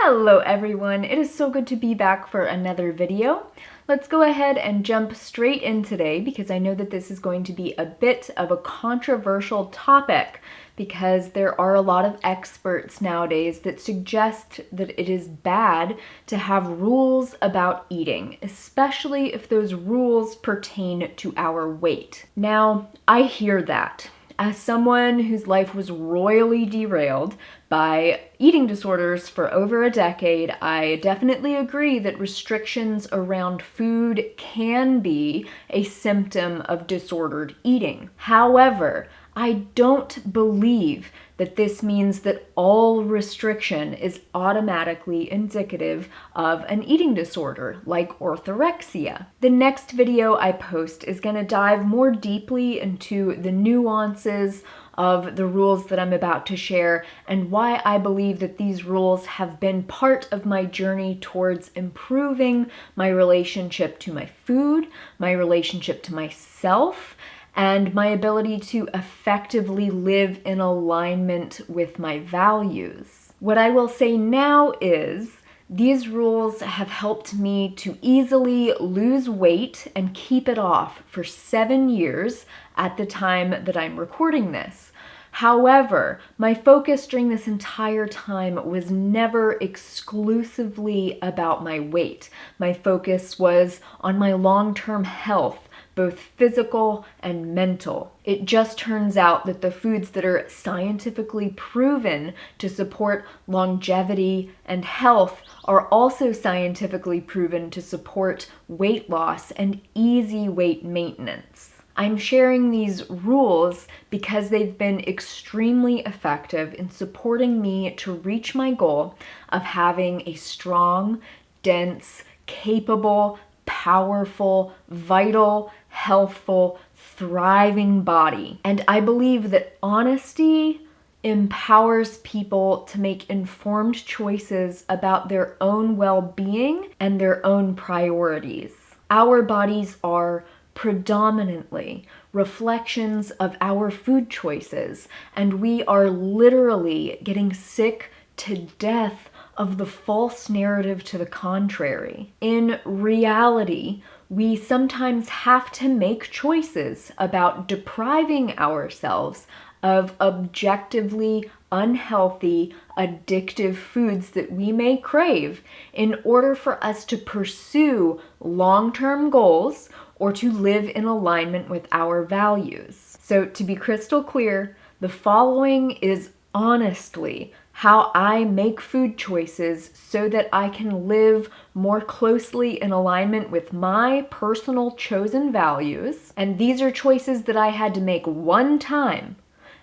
Hello everyone, it is so good to be back for another video. Let's go ahead and jump straight in today because I know that this is going to be a bit of a controversial topic because there are a lot of experts nowadays that suggest that it is bad to have rules about eating, especially if those rules pertain to our weight. Now, I hear that. As someone whose life was royally derailed by eating disorders for over a decade, I definitely agree that restrictions around food can be a symptom of disordered eating. However, I don't believe that this means that all restriction is automatically indicative of an eating disorder, like orthorexia. The next video I post is going to dive more deeply into the nuances of the rules that I'm about to share and why I believe that these rules have been part of my journey towards improving my relationship to my food, my relationship to myself, and my ability to effectively live in alignment with my values. What I will say now is these rules have helped me to easily lose weight and keep it off for 7 years at the time that I'm recording this. However, my focus during this entire time was never exclusively about my weight. My focus was on my long-term health, both physical and mental. It just turns out that the foods that are scientifically proven to support longevity and health are also scientifically proven to support weight loss and easy weight maintenance. I'm sharing these rules because they've been extremely effective in supporting me to reach my goal of having a strong, dense, capable, powerful, vital, healthful, thriving body. And I believe that honesty empowers people to make informed choices about their own well-being and their own priorities. Our bodies are predominantly reflections of our food choices, and we are literally getting sick to death of the false narrative to the contrary. In reality, we sometimes have to make choices about depriving ourselves of objectively unhealthy, addictive foods that we may crave in order for us to pursue long-term goals or to live in alignment with our values. So to be crystal clear, the following is honestly how I make food choices so that I can live more closely in alignment with my personal chosen values. And these are choices that I had to make one time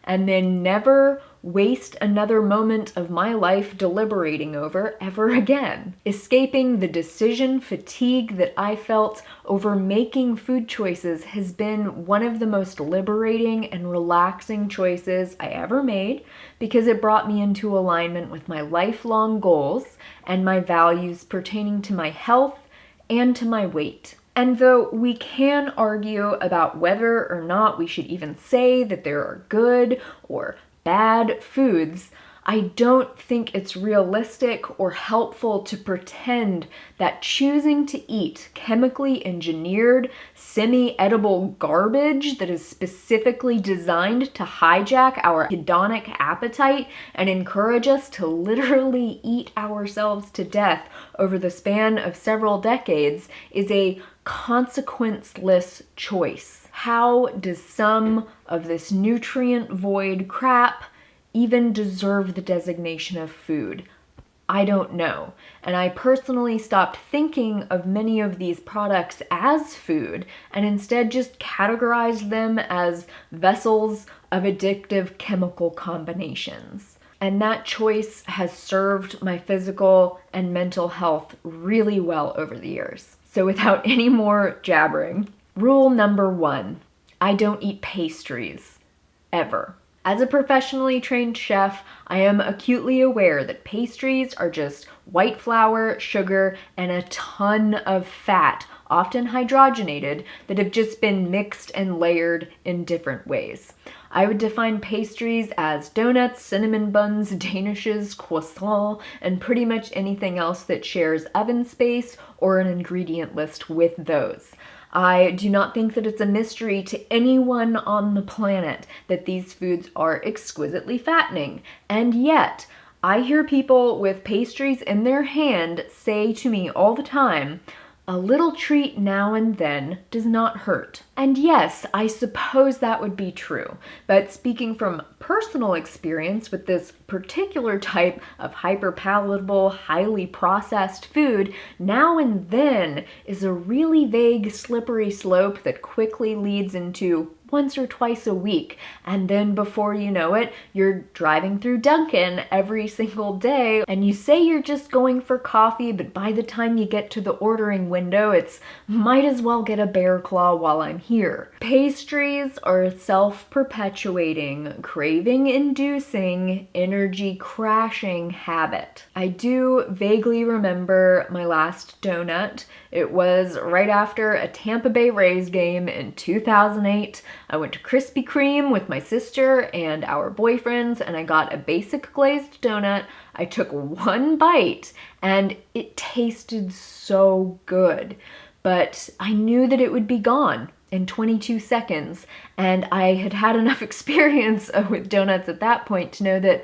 and then never waste another moment of my life deliberating over ever again. Escaping the decision fatigue that I felt over making food choices has been one of the most liberating and relaxing choices I ever made because it brought me into alignment with my lifelong goals and my values pertaining to my health and to my weight. And though we can argue about whether or not we should even say that there are good or bad foods, I don't think it's realistic or helpful to pretend that choosing to eat chemically engineered, semi-edible garbage that is specifically designed to hijack our hedonic appetite and encourage us to literally eat ourselves to death over the span of several decades is a consequenceless choice. How does some of this nutrient void crap even deserve the designation of food? I don't know. And I personally stopped thinking of many of these products as food and instead just categorized them as vessels of addictive chemical combinations. And that choice has served my physical and mental health really well over the years. So without any more jabbering, rule number 1, I don't eat pastries, ever. As a professionally trained chef, I am acutely aware that pastries are just white flour, sugar, and a ton of fat, often hydrogenated, that have just been mixed and layered in different ways. I would define pastries as donuts, cinnamon buns, danishes, croissants, and pretty much anything else that shares oven space or an ingredient list with those. I do not think that it's a mystery to anyone on the planet that these foods are exquisitely fattening, and yet I hear people with pastries in their hand say to me all the time, "A little treat now and then does not hurt." And yes, I suppose that would be true. But speaking from personal experience with this particular type of hyperpalatable, highly processed food, now and then is a really vague, slippery slope that quickly leads into once or twice a week. And then before you know it, you're driving through Dunkin' every single day and you say you're just going for coffee, but by the time you get to the ordering window, it's might as well get a bear claw while I'm here. Pastries are a self-perpetuating, craving-inducing, energy-crashing habit. I do vaguely remember my last donut. It was right after a Tampa Bay Rays game in 2008. I went to Krispy Kreme with my sister and our boyfriends, and I got a basic glazed donut. I took one bite, and it tasted so good. But I knew that it would be gone in 22 seconds, and I had had enough experience with donuts at that point to know that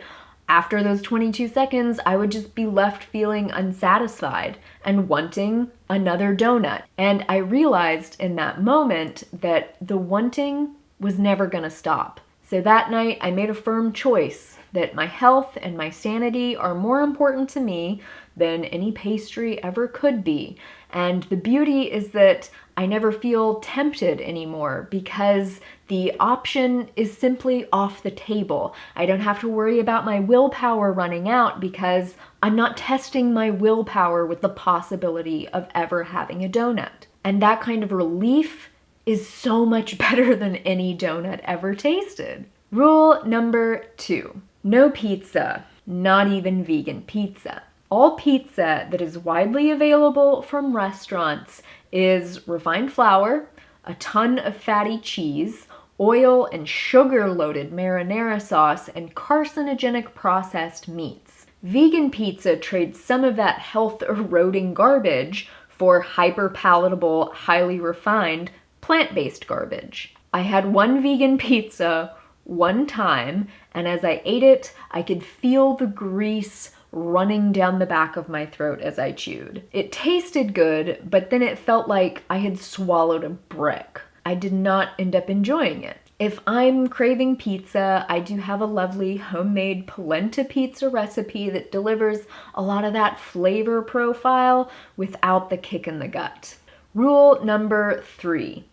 after those 22 seconds, I would just be left feeling unsatisfied and wanting another donut. And I realized in that moment that the wanting was never gonna stop. So that night, I made a firm choice that my health and my sanity are more important to me than any pastry ever could be. And the beauty is that I never feel tempted anymore because the option is simply off the table. I don't have to worry about my willpower running out because I'm not testing my willpower with the possibility of ever having a donut. And that kind of relief is so much better than any donut ever tasted. Rule number 2, no pizza, not even vegan pizza. All pizza that is widely available from restaurants is refined flour, a ton of fatty cheese, oil and sugar-loaded marinara sauce, and carcinogenic processed meats. Vegan pizza trades some of that health-eroding garbage for hyper-palatable, highly refined, plant-based garbage. I had one vegan pizza one time, and as I ate it, I could feel the grease running down the back of my throat as I chewed. It tasted good, but then it felt like I had swallowed a brick. I did not end up enjoying it. If I'm craving pizza, I do have a lovely homemade polenta pizza recipe that delivers a lot of that flavor profile without the kick in the gut. Rule number 3.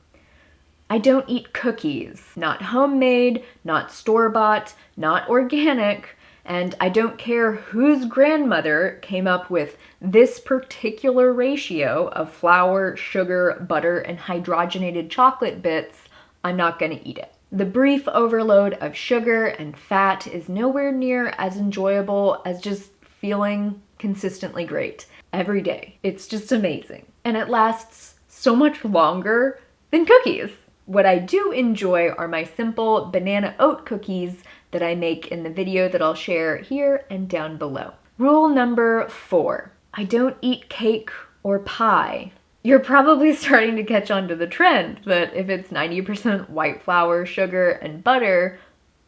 I don't eat cookies. Not homemade, not store-bought, not organic, and I don't care whose grandmother came up with this particular ratio of flour, sugar, butter, and hydrogenated chocolate bits, I'm not gonna eat it. The brief overload of sugar and fat is nowhere near as enjoyable as just feeling consistently great every day. It's just amazing. And it lasts so much longer than cookies. What I do enjoy are my simple banana oat cookies that I make in the video that I'll share here and down below. Rule number 4, I don't eat cake or pie. You're probably starting to catch on to the trend that if it's 90% white flour, sugar, and butter,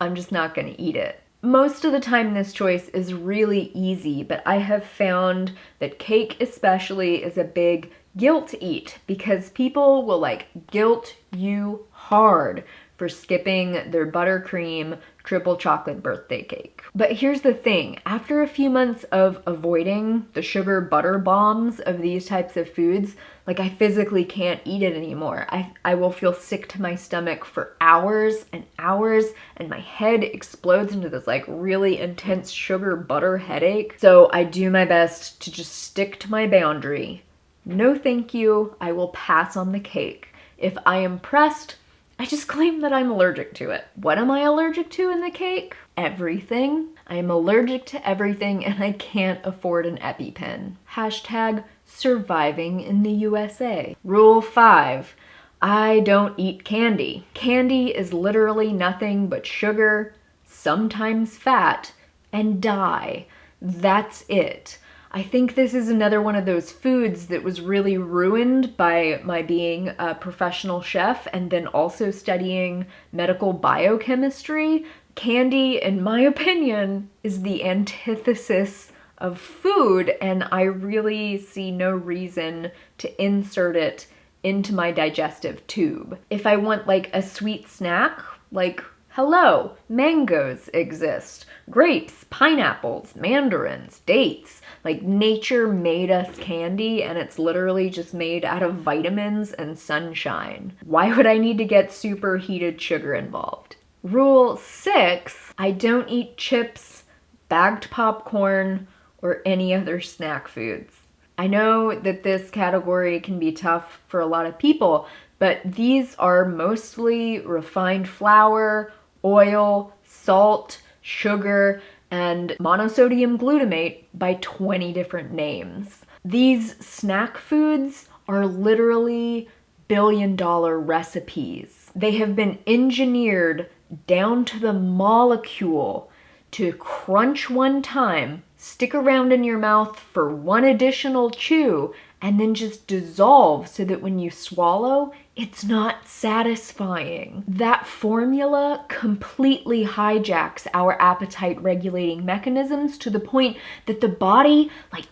I'm just not gonna eat it. Most of the time this choice is really easy, but I have found that cake especially is a big guilt eat because people will like guilt you hard for skipping their buttercream triple chocolate birthday cake. But here's the thing, after a few months of avoiding the sugar butter bombs of these types of foods, like I physically can't eat it anymore. I will feel sick to my stomach for hours and hours, and my head explodes into this like really intense sugar butter headache. So I do my best to just stick to my boundary. No thank you, I will pass on the cake. If I am pressed, I just claim that I'm allergic to it. What am I allergic to in the cake? Everything. I am allergic to everything and I can't afford an EpiPen. Hashtag surviving in the USA. Rule 5. I don't eat candy. Candy is literally nothing but sugar, sometimes fat, and dye. That's it. I think this is another one of those foods that was really ruined by my being a professional chef and then also studying medical biochemistry. Candy, in my opinion, is the antithesis of food, and I really see no reason to insert it into my digestive tube. If I want like a sweet snack, like hello, mangoes exist, grapes, pineapples, mandarins, dates. Like nature made us candy and it's literally just made out of vitamins and sunshine. Why would I need to get superheated sugar involved? Rule 6, I don't eat chips, bagged popcorn, or any other snack foods. I know that this category can be tough for a lot of people, but these are mostly refined flour, oil, salt, sugar, and monosodium glutamate by 20 different names. These snack foods are literally billion-dollar recipes. They have been engineered down to the molecule to crunch one time, stick around in your mouth for one additional chew, and then just dissolve so that when you swallow, it's not satisfying. That formula completely hijacks our appetite regulating mechanisms to the point that the body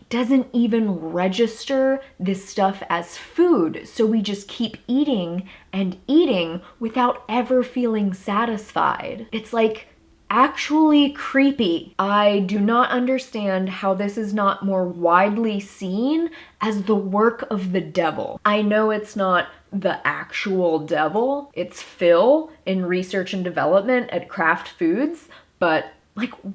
doesn't even register this stuff as food. So we just keep eating and eating without ever feeling satisfied. It's actually creepy. I do not understand how this is not more widely seen as the work of the devil. I know it's not the actual devil, it's Phil in research and development at Kraft Foods, but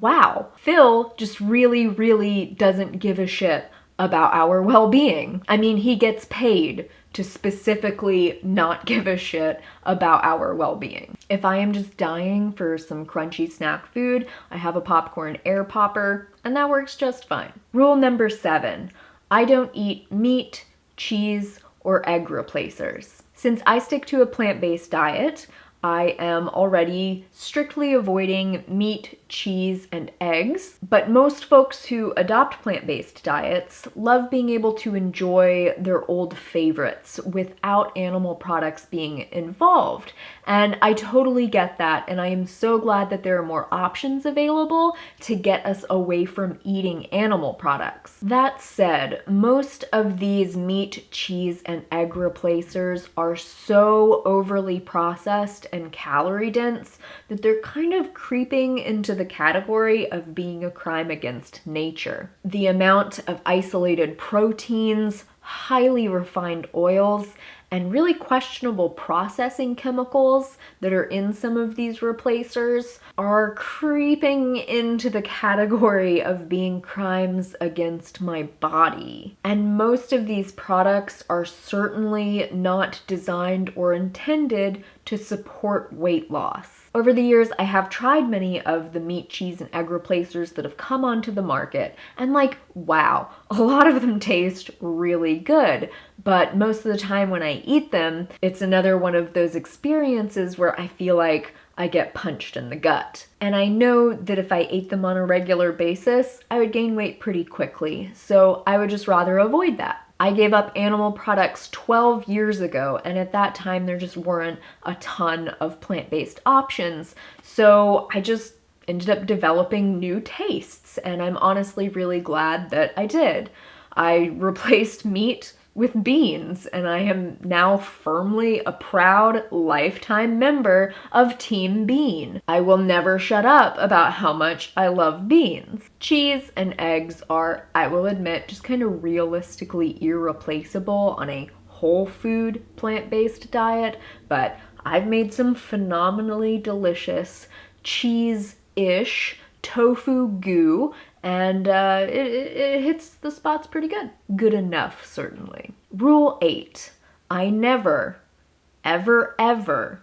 wow, Phil just really doesn't give a shit about our well-being. I mean, he gets paid to specifically not give a shit about our well-being. If I am just dying for some crunchy snack food, I have a popcorn air popper, and that works just fine. Rule number 7, I don't eat meat, cheese, or egg replacers. Since I stick to a plant-based diet, I am already strictly avoiding meat, cheese, and eggs, but most folks who adopt plant-based diets love being able to enjoy their old favorites without animal products being involved. And I totally get that, and I am so glad that there are more options available to get us away from eating animal products. That said, most of these meat, cheese, and egg replacers are so overly processed and calorie dense that they're kind of creeping into the category of being a crime against nature. The amount of isolated proteins, highly refined oils, and really questionable processing chemicals that are in some of these replacers are creeping into the category of being crimes against my body. And most of these products are certainly not designed or intended to support weight loss. Over the years, I have tried many of the meat, cheese, and egg replacers that have come onto the market, and wow, a lot of them taste really good. But most of the time when I eat them, it's another one of those experiences where I feel like I get punched in the gut. And I know that if I ate them on a regular basis, I would gain weight pretty quickly. So I would just rather avoid that. I gave up animal products 12 years ago, and at that time there just weren't a ton of plant-based options. So I just ended up developing new tastes, and I'm honestly really glad that I did. I replaced meat with beans, and I am now firmly a proud lifetime member of Team Bean. I will never shut up about how much I love beans. Cheese and eggs are, I will admit, just kind of realistically irreplaceable on a whole food plant-based diet, but I've made some phenomenally delicious cheese-ish tofu goo, and it hits the spots pretty good. Good enough, certainly. Rule 8, I never, ever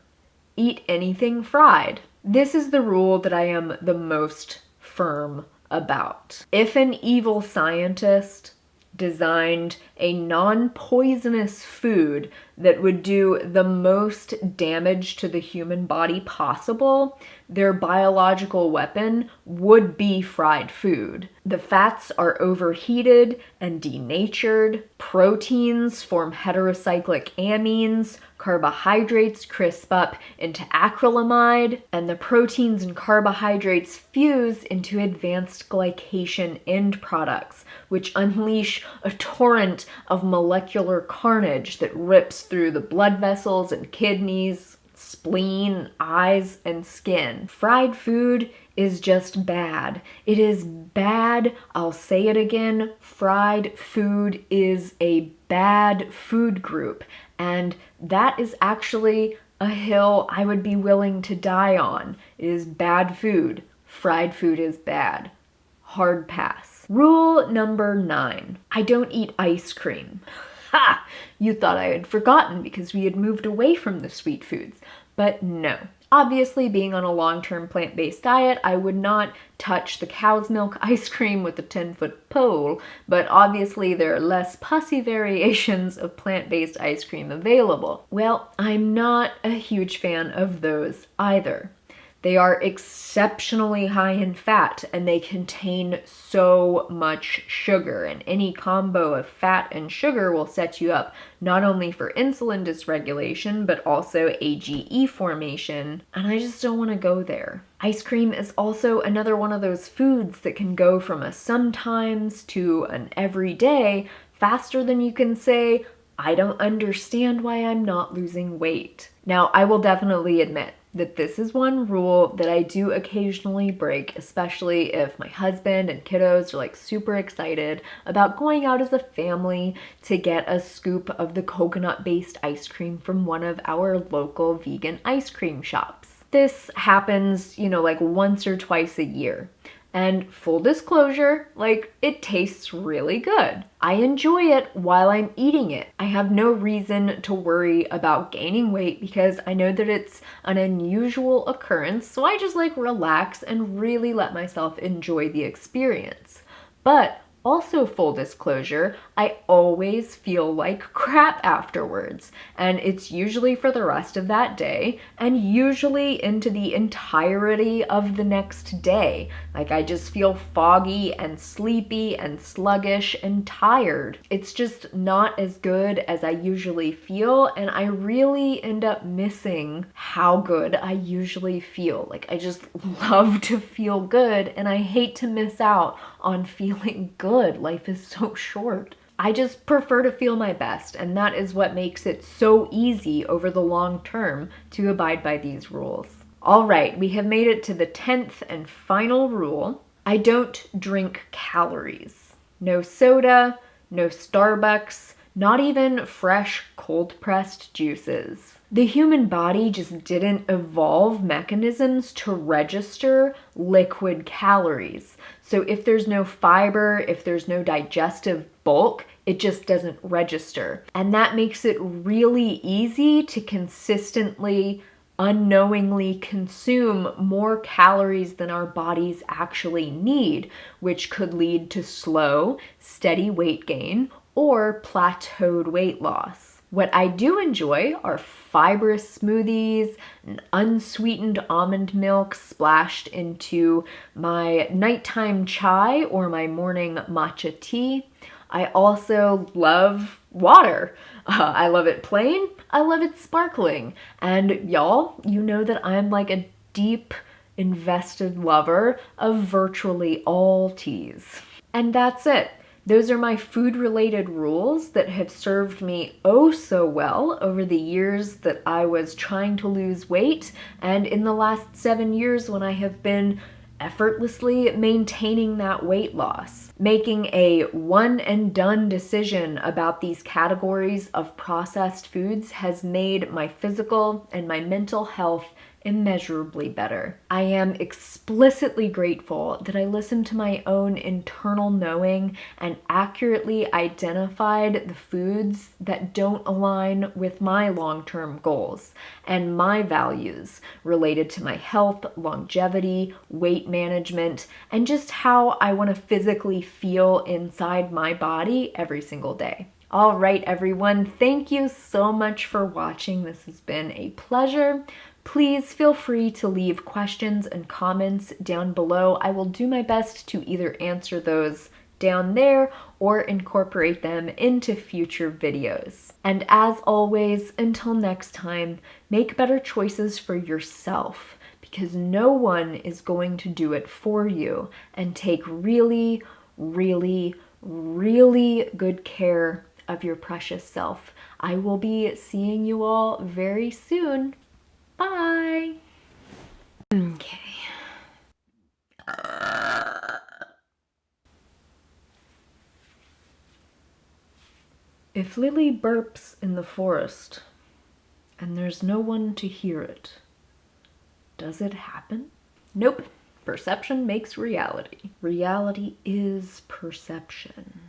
eat anything fried. This is the rule that I am the most firm about. If an evil scientist designed a non-poisonous food that would do the most damage to the human body possible, their biological weapon would be fried food. The fats are overheated and denatured, proteins form heterocyclic amines, carbohydrates crisp up into acrylamide, and the proteins and carbohydrates fuse into advanced glycation end products, which unleash a torrent of molecular carnage that rips through the blood vessels and kidneys, spleen, eyes, and skin. Fried food is just bad. It is bad. I'll say it again. Fried food is a bad food group, and that is actually a hill I would be willing to die on. It is bad food. Fried food is bad. Hard pass. Rule number 9. I don't eat ice cream. Ha! You thought I had forgotten because we had moved away from the sweet foods. But no. Obviously, being on a long-term plant-based diet, I would not touch the cow's milk ice cream with a 10-foot pole, but obviously there are less pussy variations of plant-based ice cream available. Well, I'm not a huge fan of those either. They are exceptionally high in fat, and they contain so much sugar, and any combo of fat and sugar will set you up not only for insulin dysregulation, but also AGE formation, and I just don't want to go there. Ice cream is also another one of those foods that can go from a sometimes to an everyday faster than you can say, I don't understand why I'm not losing weight. Now, I will definitely admit that this is one rule that I do occasionally break, especially if my husband and kiddos are like super excited about going out as a family to get a scoop of the coconut-based ice cream from one of our local vegan ice cream shops. This happens, like once or twice a year. And full disclosure, it tastes really good. I enjoy it while I'm eating it. I have no reason to worry about gaining weight because I know that it's an unusual occurrence, so I just relax and really let myself enjoy the experience. But also, full disclosure, I always feel like crap afterwards, and it's usually for the rest of that day, and usually into the entirety of the next day. I just feel foggy and sleepy and sluggish and tired. It's just not as good as I usually feel, and I really end up missing how good I usually feel. I just love to feel good, and I hate to miss out on feeling good. Life is so short. I just prefer to feel my best, and that is what makes it so easy over the long term to abide by these rules. All right, we have made it to the 10th and final rule. I don't drink calories. No soda, no Starbucks, not even fresh cold-pressed juices. The human body just didn't evolve mechanisms to register liquid calories. So if there's no fiber, if there's no digestive bulk, it just doesn't register. And that makes it really easy to consistently, unknowingly consume more calories than our bodies actually need, which could lead to slow, steady weight gain or plateaued weight loss. What I do enjoy are fibrous smoothies, and unsweetened almond milk splashed into my nighttime chai or my morning matcha tea. I also love water. I love it plain, I love it sparkling. And y'all, you know that I'm a deep, invested lover of virtually all teas. And that's it. Those are my food-related rules that have served me oh so well over the years that I was trying to lose weight, and in the last 7 years when I have been effortlessly maintaining that weight loss. Making a one-and-done decision about these categories of processed foods has made my physical and my mental health immeasurably better. I am explicitly grateful that I listened to my own internal knowing and accurately identified the foods that don't align with my long-term goals and my values related to my health, longevity, weight management, and just how I want to physically feel inside my body every single day. All right, everyone, thank you so much for watching. This has been a pleasure. Please feel free to leave questions and comments down below. I will do my best to either answer those down there or incorporate them into future videos. And as always, until next time, make better choices for yourself, because no one is going to do it for you, and take really, really, really good care of your precious self. I will be seeing you all very soon. Bye. Okay. If Lily burps in the forest and there's no one to hear it, does it happen? Nope. Perception makes reality. Reality is perception.